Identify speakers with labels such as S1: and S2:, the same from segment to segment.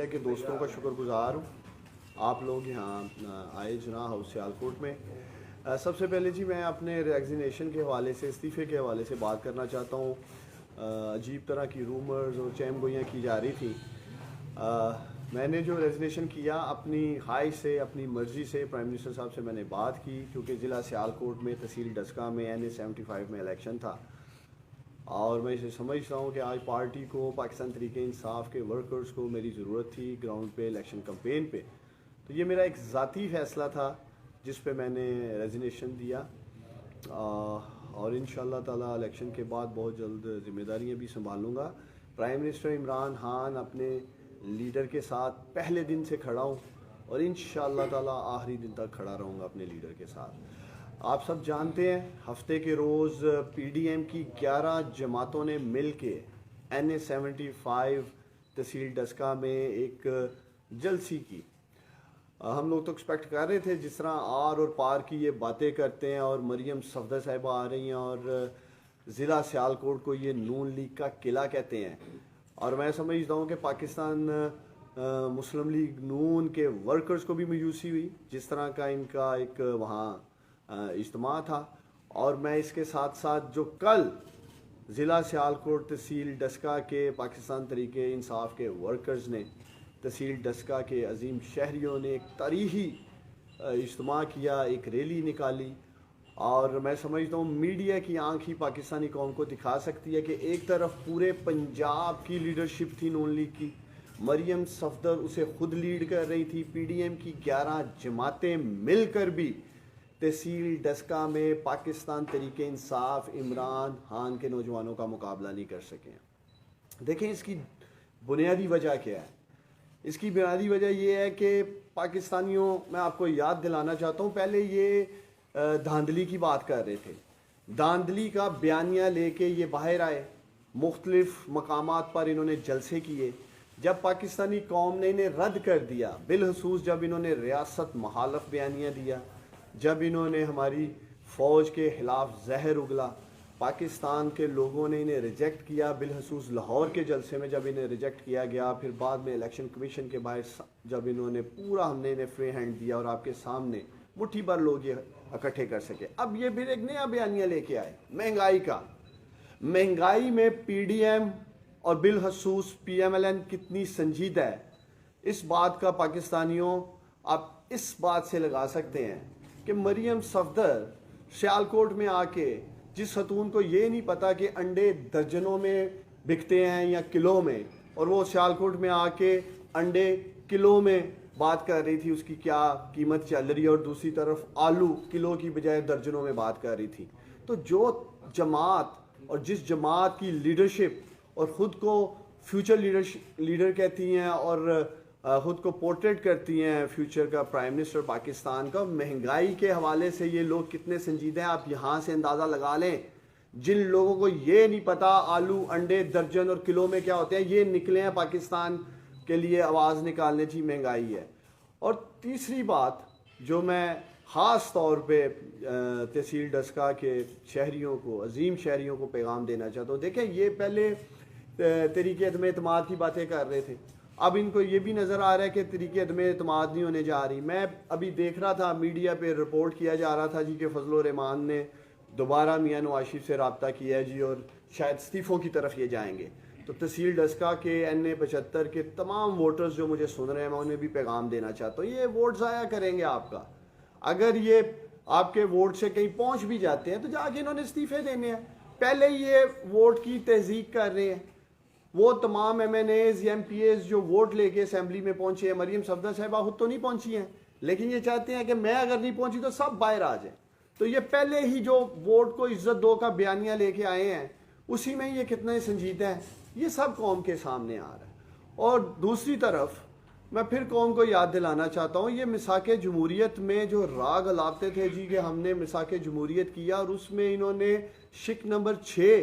S1: Media کے دوستوں کا شکر گزار ہوں آپ لوگ یہاں آئے جناح ہاؤس سیالکوٹ میں۔ سب سے پہلے جی میں اپنے ریزگنیشن کے حوالے سے، استعفے کے حوالے سے بات کرنا چاہتا ہوں۔ عجیب طرح کی رومرز اور چیم گوئیاں کی جا رہی تھیں۔ میں نے جو ریزگنیشن کیا اپنی خواہش سے، اپنی مرضی سے، پرائم منسٹر صاحب سے میں نے بات کی، کیونکہ ضلع سیالکوٹ میں تحصیل ڈسکہ میں NA-75 میں الیکشن تھا، اور میں اسے سمجھتا ہوں کہ آج پارٹی کو، پاکستان تحریک انصاف کے ورکرز کو میری ضرورت تھی گراؤنڈ پہ، الیکشن کمپین پہ۔ تو یہ میرا ایک ذاتی فیصلہ تھا جس پہ میں نے ریزگنیشن دیا، اور انشاءاللہ تعالی الیکشن کے بعد بہت جلد ذمہ داریاں بھی سنبھالوں گا۔ پرائم منسٹر عمران خان اپنے لیڈر کے ساتھ پہلے دن سے کھڑا ہوں، اور انشاءاللہ تعالی آخری دن تک کھڑا رہوں گا اپنے لیڈر کے ساتھ۔ آپ سب جانتے ہیں ہفتے کے روز PDM کی 11 جماعتوں نے مل کے NA-75 تحصیل ڈسکہ میں ایک جلسی کی۔ ہم لوگ تو ایکسپیکٹ کر رہے تھے، جس طرح آر اور پار کی یہ باتیں کرتے ہیں، اور مریم صفدر صاحبہ آ رہی ہیں اور ضلع سیالکوٹ کو یہ نون لیگ کا قلعہ کہتے ہیں، اور میں سمجھتا ہوں کہ پاکستان مسلم لیگ نون کے ورکرز کو بھی مایوسی ہوئی جس طرح کا ان کا ایک وہاں اجتماع تھا۔ اور میں اس کے ساتھ ساتھ جو کل ضلع سیالکوٹ تحصیل ڈسکہ کے پاکستان تحریک انصاف کے ورکرز نے، تحصیل ڈسکہ کے عظیم شہریوں نے ایک تاریخی اجتماع کیا، ایک ریلی نکالی، اور میں سمجھتا ہوں میڈیا کی آنکھ ہی پاکستانی قوم کو دکھا سکتی ہے کہ ایک طرف پورے پنجاب کی لیڈرشپ تھی نون لیگ کی، مریم صفدر اسے خود لیڈ کر رہی تھی، PDM کی 11 جماعتیں مل کر بھی تحصیل ڈسکہ میں پاکستان تحریک انصاف عمران خان کے نوجوانوں کا مقابلہ نہیں کر سکے۔ دیکھیں اس کی بنیادی وجہ کیا ہے؟ اس کی بنیادی وجہ یہ ہے کہ پاکستانیوں، میں آپ کو یاد دلانا چاہتا ہوں، پہلے یہ دھاندلی کی بات کر رہے تھے، دھاندلی کا بیانیہ لے کے یہ باہر آئے، مختلف مقامات پر انہوں نے جلسے کیے۔ جب پاکستانی قوم نے انہیں رد کر دیا، بالخصوص جب انہوں نے ریاست مخالف بیانیہ دیا، جب انہوں نے ہماری فوج کے خلاف زہر اگلا، پاکستان کے لوگوں نے انہیں ریجیکٹ کیا، بالخصوص لاہور کے جلسے میں جب انہیں ریجیکٹ کیا گیا، پھر بعد میں الیکشن کمیشن کے باہر جب انہوں نے پورا، ہم نے انہیں فری ہینڈ دیا اور آپ کے سامنے مٹھی بھر لوگ یہ اکٹھے کر سکے۔ اب یہ پھر ایک نیا بیانیہ لے کے آئے مہنگائی کا۔ مہنگائی میں PDM اور بالخصوص PMLN کتنی سنجیدہ ہے، اس بات کا پاکستانیوں آپ اس بات سے لگا سکتے ہیں کہ مریم صفدر سیالکوٹ میں آ کے، جس خاتون کو یہ نہیں پتا کہ انڈے درجنوں میں بکتے ہیں یا کلو میں، اور وہ سیالکوٹ میں آ کے انڈے کلو میں بات کر رہی تھی، اس کی کیا قیمت چل رہی ہے، اور دوسری طرف آلو کلو کی بجائے درجنوں میں بات کر رہی تھی۔ تو جو جماعت اور جس جماعت کی لیڈرشپ اور خود کو فیوچر لیڈر کہتی ہیں اور خود کو پورٹریٹ کرتی ہیں فیوچر کا پرائم منسٹر پاکستان کا، مہنگائی کے حوالے سے یہ لوگ کتنے سنجیدہ ہیں آپ یہاں سے اندازہ لگا لیں۔ جن لوگوں کو یہ نہیں پتا آلو انڈے درجن اور کلو میں کیا ہوتے ہیں، یہ نکلے ہیں پاکستان کے لیے آواز نکالنے چاہیے، مہنگائی ہے۔ اور تیسری بات جو میں خاص طور پہ تحصیل ڈسکہ کے شہریوں کو، عظیم شہریوں کو پیغام دینا چاہتا ہوں، دیکھیں یہ پہلے تحریک عدم اعتماد کی باتیں کر رہے تھے، اب ان کو یہ بھی نظر آ رہا ہے کہ تحریک عدم اعتماد نہیں ہونے جا رہی۔ میں ابھی دیکھ رہا تھا میڈیا پہ رپورٹ کیا جا رہا تھا جی کہ فضل الرحمان نے دوبارہ میاں نواز شریف سے رابطہ کیا ہے جی، اور شاید استعفوں کی طرف یہ جائیں گے۔ تو تحصیل ڈسکہ کے NA-75 کے تمام ووٹرز جو مجھے سن رہے ہیں، میں انہیں بھی پیغام دینا چاہتا ہوں، یہ ووٹ ضائع کریں گے آپ کا۔ اگر یہ آپ کے ووٹ سے کہیں پہنچ بھی جاتے ہیں تو جا کے انہوں نے استعفے دینے ہیں، پہلے یہ ووٹ کی تہذیب کر رہے ہیں۔ وہ تمام MNAs یا MPAs جو ووٹ لے کے اسمبلی میں پہنچے ہیں، مریم صفدر صاحبہ خود تو نہیں پہنچی ہیں، لیکن یہ چاہتے ہیں کہ میں اگر نہیں پہنچی تو سب باہر آ جائیں۔ تو یہ پہلے ہی جو ووٹ کو عزت دو کا بیانیہ لے کے آئے ہیں، اسی میں یہ کتنے سنجیدہ ہیں، یہ سب قوم کے سامنے آ رہا ہے۔ اور دوسری طرف میں پھر قوم کو یاد دلانا چاہتا ہوں، یہ مساق جمہوریت میں جو راگ الاپتے تھے جی کہ ہم نے مساق جمہوریت کیا، اور اس میں انہوں نے شک نمبر 6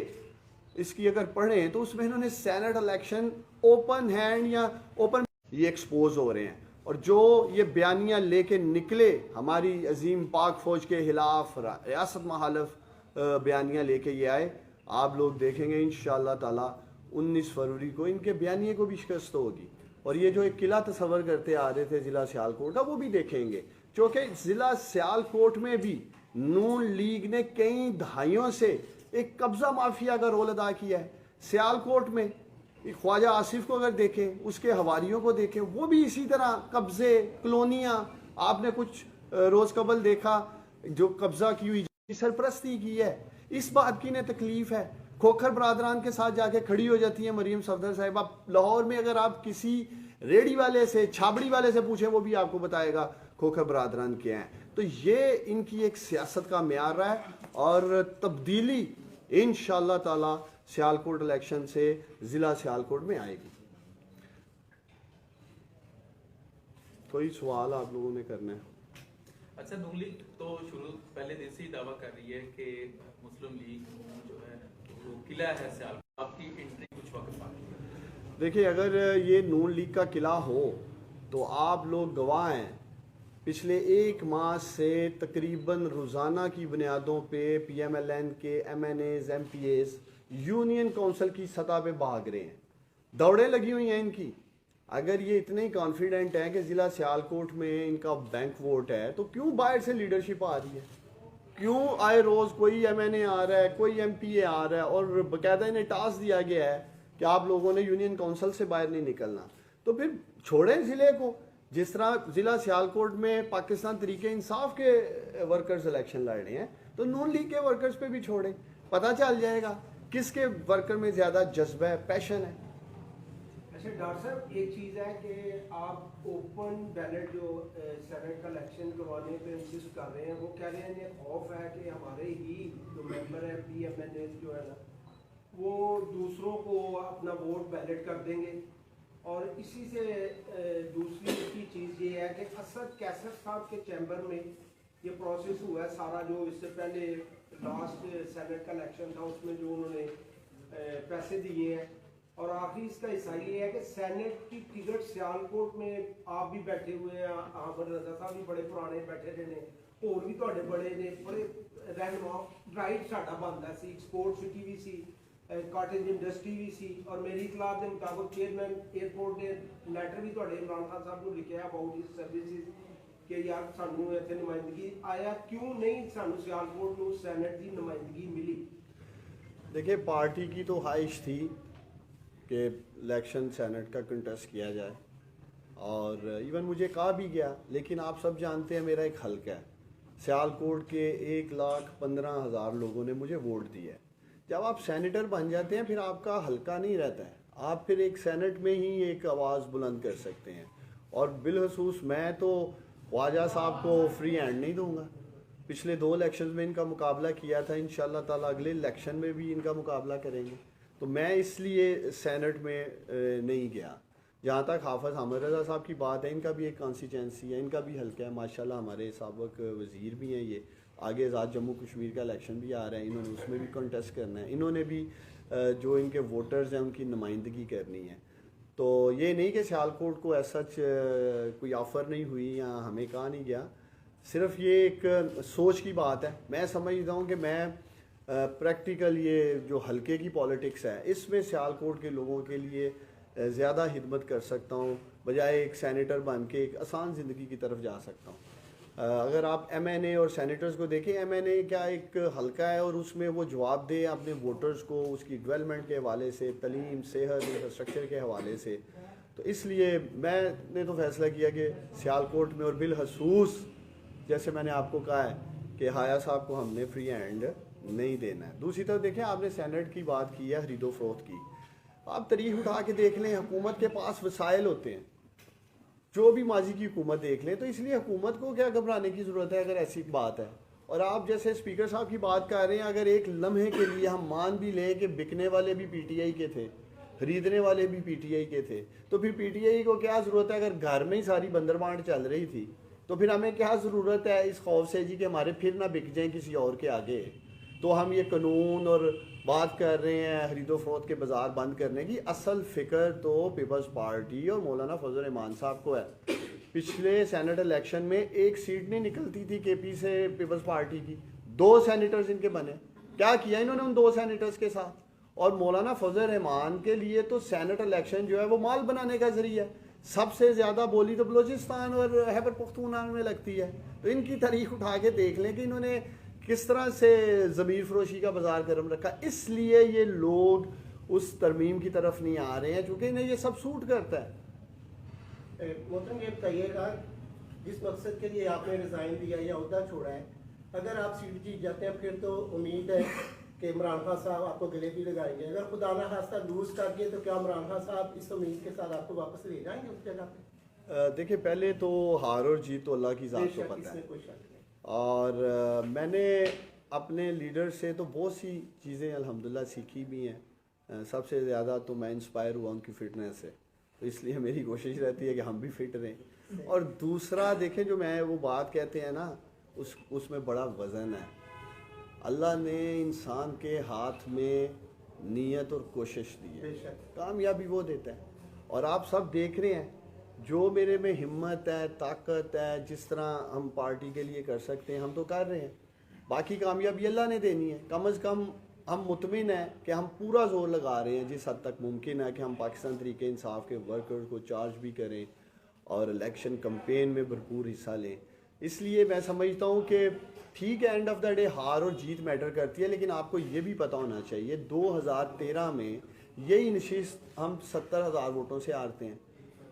S1: اس کی اگر پڑھیں تو اس میں انہوں نے سینٹ الیکشن اوپن ہینڈ یا اوپن یہ ایکسپوز ہو رہے ہیں، اور جو یہ بیانیہ لے کے نکلے ہماری عظیم پاک فوج کے خلاف، ریاست مخالف بیانیہ لے کے یہ آئے، آپ لوگ دیکھیں گے انشاءاللہ تعالی 19 فروری کو ان کے بیانیے کو بھی شکست ہوگی۔ اور یہ جو ایک قلعہ تصور کرتے آ رہے تھے ضلع سیالکوٹ کا وہ بھی دیکھیں گے، چونکہ ضلع سیالکوٹ میں بھی نون لیگ نے کئی دہائیوں سے ایک قبضہ مافیا کا رول ادا کیا ہے۔ سیالکوٹ میں خواجہ آصف کو اگر دیکھیں، اس کے حواریوں کو دیکھیں، وہ بھی اسی طرح قبضے، کلونیاں، آپ نے کچھ روز قبل دیکھا جو قبضہ کی ہوئی سرپرستی کی ہے، اس بات کی انہیں تکلیف ہے۔ کھوکھر برادران کے ساتھ جا کے کھڑی ہو جاتی ہیں مریم صفدر صاحبہ۔ لاہور میں اگر آپ کسی ریڑی والے سے، چھابڑی والے سے پوچھیں، وہ بھی آپ کو بتائے گا کھوکھر برادران کیا ہیں۔ تو یہ ان کی ایک سیاست کا معیار رہا ہے، اور تبدیلی انشاءاللہ تعالی سیالکوٹ الیکشن سے ضلع سیالکوٹ میں آئے گی۔ کوئی سوال آپ لوگوں نے کرنا ہے؟
S2: اچھا، نون لیگ تو شروع پہلے دن سے ہی دعویٰ کر رہی ہے کہ مسلم لیگ جو ہے وہ قلعہ ہے سیالکوٹ، آپ کی انٹری کچھ وقت باقی ہے۔
S1: دیکھیں، اگر یہ نون لیگ کا قلعہ ہو تو آپ لوگ گواہ ہیں، پچھلے ایک ماہ سے تقریباً روزانہ کی بنیادوں پہ پی ایم ایل این کے M N As, M P As union council کی سطح پہ بھاگ رہے ہیں، دوڑیں لگی ہوئی ہیں ان کی۔ اگر یہ اتنے ہی کانفیڈنٹ ہیں کہ ضلع سیالکوٹ میں ان کا بینک ووٹ ہے، تو کیوں باہر سے لیڈرشپ آ رہی ہے؟ کیوں آئے روز کوئی ایم این اے آ رہا ہے، کوئی ایم پی اے آ رہا ہے، اور باقاعدہ انہیں ٹاسک دیا گیا ہے کہ آپ لوگوں نے یونین کونسل سے باہر نہیں نکلنا؟ تو پھر چھوڑیں ضلع کو، جس طرح ضلع سیالکوٹ میں پاکستان تحریک انصاف کے ورکرز الیکشن لڑ رہے ہیں، تو نون لیگ کے ورکرز پہ بھی چھوڑیں، پتہ چل جائے گا کس کے ورکر میں زیادہ جذبہ ہے، پیشن ہے۔
S3: اچھا ڈاکٹر صاحب، ایک چیز ہے کہ آپ اوپن بیلٹ جو سینٹ کا الیکشن کروانے پہ انسسٹ کر رہے ہیں، وہ کہہ رہے ہیں یہ خوف ہے کہ ہمارے ہی جو ممبر ہیں پی ایم این ایز جو ہے نا، وہ دوسروں کو اپنا ووٹ بیلٹ کر دیں گے۔ اور اسی سے دوسری کی چیز یہ ہے کہ اسد کیسر صاحب کے چیمبر میں یہ پروسیس ہوا ہے سارا، جو اس سے پہلے لاسٹ سینٹ کا الیکشن تھا اس میں جو انہوں نے پیسے دیے ہیں، اور آخری اس کا حصہ یہ ہے کہ سینٹ کی ٹکٹ سیالکوٹ میں آپ بھی بیٹھے ہوئے ہیں، احمد رضا صاحب بھی بڑے پرانے بیٹھے رہے ہیں، اور بھی تھوڑے بڑے نے بڑے رہنما، رائٹ ساڈا بنتا سی، ایکسپورٹ سٹی بھی سی، کاٹیج انڈسٹری بھی سی، اور میری اطلاع کے مطابق چیئرمین ایئرپورٹ نے لیٹر بھی تھوڑے عمران خان صاحب کو لکھا ہے اباؤٹ ہز سروسز کہ یار سانو اتنے نمائندگی آیا کیوں نہیں سانو سیالکوٹ نو سینٹ کی نمائندگی ملی؟
S1: دیکھیں، پارٹی کی تو خواہش تھی کہ الیکشن سینٹ کا کنٹیسٹ کیا جائے، اور ایون مجھے کہا بھی گیا، لیکن آپ سب جانتے ہیں میرا ایک حلقہ ہے سیالکوٹ کے 1,15,000 لوگوں نے مجھے ووٹ دیا ہے۔ جب آپ سینیٹر بن جاتے ہیں پھر آپ کا حلقہ نہیں رہتا ہے، آپ پھر ایک سینٹ میں ہی ایک آواز بلند کر سکتے ہیں، اور بالخصوص میں تو خواجہ صاحب کو فری ہینڈ نہیں دوں گا۔ پچھلے 2 الیکشنز میں ان کا مقابلہ کیا تھا، انشاءاللہ تعالیٰ اگلے الیکشن میں بھی ان کا مقابلہ کریں گے، تو میں اس لیے سینٹ میں نہیں گیا۔ جہاں تک حافظ حامد رضا صاحب کی بات ہے، ان کا بھی ایک کانسٹیچوئنسی ہے، ان کا بھی حلقہ ہے، ماشاءاللہ ہمارے سابق وزیر بھی ہیں، یہ آگے آزاد جموں کشمیر کا الیکشن بھی آ رہا ہے، انہوں نے اس میں بھی کنٹیسٹ کرنا ہے، انہوں نے بھی جو ان کے ووٹرز ہیں ان کی نمائندگی کرنی ہے۔ تو یہ نہیں کہ سیالکوٹ کو ایسا کوئی آفر نہیں ہوئی یا ہمیں کہا نہیں گیا، صرف یہ ایک سوچ کی بات ہے۔ میں سمجھتا ہوں کہ میں پریکٹیکل یہ جو حلقے کی پالیٹکس ہے اس میں سیالکوٹ کے لوگوں کے لیے زیادہ خدمت کر سکتا ہوں، بجائے ایک سینیٹر بن کے ایک آسان زندگی کی طرف جا سکتا ہوں۔ اگر آپ ایم این اے اور سینیٹرز کو دیکھیں، ایم این اے کیا ایک حلقہ ہے، اور اس میں وہ جواب دے اپنے ووٹرز کو اس کی ڈیولپمنٹ کے حوالے سے، تعلیم، صحت، انفراسٹرکچر کے حوالے سے۔ تو اس لیے میں نے تو فیصلہ کیا کہ سیالکوٹ میں، اور بالخصوص جیسے میں نے آپ کو کہا ہے کہ حایا صاحب کو ہم نے فری ہینڈ نہیں دینا ہے۔ دوسری طرف دیکھیں، آپ نے سینٹ کی بات کی ہے، خرید و فروخت کی، آپ تاریخ اٹھا کے دیکھ لیں، حکومت کے پاس وسائل ہوتے ہیں، جو بھی ماضی کی حکومت دیکھ لیں، تو اس لیے حکومت کو کیا گھبرانے کی ضرورت ہے اگر ایسی بات ہے۔ اور آپ جیسے اسپیکر صاحب کی بات کر رہے ہیں، اگر ایک لمحے کے لیے ہم مان بھی لیں کہ بکنے والے بھی پی ٹی آئی کے تھے، خریدنے والے بھی پی ٹی آئی کے تھے، تو پھر پی ٹی آئی کو کیا ضرورت ہے؟ اگر گھر میں ہی ساری بندر بانٹ چل رہی تھی تو پھر ہمیں کیا ضرورت ہے اس خوف سے کہ ہمارے پھر نہ بک جائیں کسی اور کے آگے؟ تو ہم یہ قانون اور بات کر رہے ہیں خرید و فروخت کے بازار بند کرنے کی، اصل فکر تو پیپلز پارٹی اور مولانا فضل الرحمان صاحب کو ہے۔ پچھلے سینٹ الیکشن میں ایک سیٹ نہیں نکلتی تھی کے پی سے پیپلز پارٹی کی، 2 سینیٹرز ان کے بنے، کیا کیا انہوں نے ان 2 سینیٹرز کے ساتھ؟ اور مولانا فضل الرحمان کے لیے تو سینٹ الیکشن جو ہے وہ مال بنانے کا ذریعہ ہے۔ سب سے زیادہ بولی تو بلوچستان اور خیبر پختونخوا میں لگتی ہے. تو ان کی تاریخ اٹھا کے دیکھ لیں کہ انہوں نے کس طرح سے ضمیر فروشی کا بازار گرم رکھا. اس لیے یہ لوگ اس ترمیم کی طرف نہیں آ رہے ہیں چونکہ انہیں یہ سب سوٹ کرتا ہے.
S4: محترم یہ بتائیے گا جس مقصد کے لیے آپ نے ریزائن دیا یا عہدہ چھوڑا ہے, اگر آپ سیٹ جیت جاتے ہیں پھر تو امید ہے کہ عمران خان صاحب آپ کو گلے بھی لگائیں گے. اگر خدا نہ خواستہ لوز کر دیے تو کیا عمران خان صاحب اس امید کے ساتھ آپ کو واپس لے جائیں گے اس جگہ پہ؟
S1: دیکھیں پہلے تو ہار اور جیت تو اللہ کی ذات کو پتہ ہے, اور میں نے اپنے لیڈر سے تو بہت سی چیزیں الحمدللہ سیکھی بھی ہیں. سب سے زیادہ تو میں انسپائر ہوا ان کی فٹنس سے, تو اس لیے میری کوشش رہتی ہے کہ ہم بھی فٹ رہیں. اور دوسرا دیکھیں جو میں وہ بات کہتے ہیں نا اس میں بڑا وزن ہے. اللہ نے انسان کے ہاتھ میں نیت اور کوشش دی ہے, کامیابی وہ دیتا ہے. اور آپ سب دیکھ رہے ہیں جو میرے میں ہمت ہے, طاقت ہے, جس طرح ہم پارٹی کے لیے کر سکتے ہیں ہم تو کر رہے ہیں. باقی کامیابی اللہ نے دینی ہے. کم از کم ہم مطمئن ہیں کہ ہم پورا زور لگا رہے ہیں جس حد تک ممکن ہے کہ ہم پاکستان تحریک انصاف کے ورکرز کو چارج بھی کریں اور الیکشن کمپین میں بھرپور حصہ لیں. اس لیے میں سمجھتا ہوں کہ ٹھیک ہے اینڈ آف دا ڈے ہار اور جیت میٹر کرتی ہے, لیکن آپ کو یہ بھی پتہ ہونا چاہیے 2013 میں یہی نشست ہم 70,000 ووٹوں سے ہارتے ہیں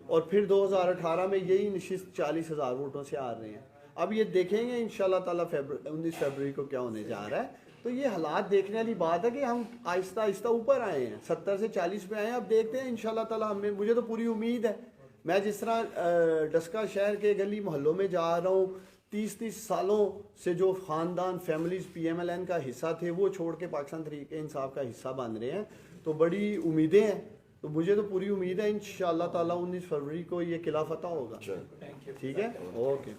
S1: اور پھر 2018 میں یہی نشست 40,000 ووٹوں سے ہار رہے ہیں. اب یہ دیکھیں گے انشاءاللہ تعالیٰ 19 فروری کو کیا ہونے جا رہا ہے. تو یہ حالات دیکھنے والی بات ہے کہ ہم آہستہ آہستہ اوپر آئے ہیں, 70 سے 40 پہ آئے ہیں. اب دیکھتے ہیں انشاءاللہ تعالیٰ مجھے تو پوری امید ہے. میں جس طرح ڈسکا شہر کے گلی محلوں میں جا رہا ہوں, 30 سالوں سے جو خاندان فیملیز PMLN کا حصہ تھے وہ چھوڑ کے پاکستان تحریک انصاف کا حصہ بن رہے ہیں, تو بڑی امیدیں ہیں. تو مجھے تو پوری امید ہے انشاءاللہ تعالیٰ 19 فروری کو یہ قلعہ فتح ہوگا. ٹھیک ہے, اوکے.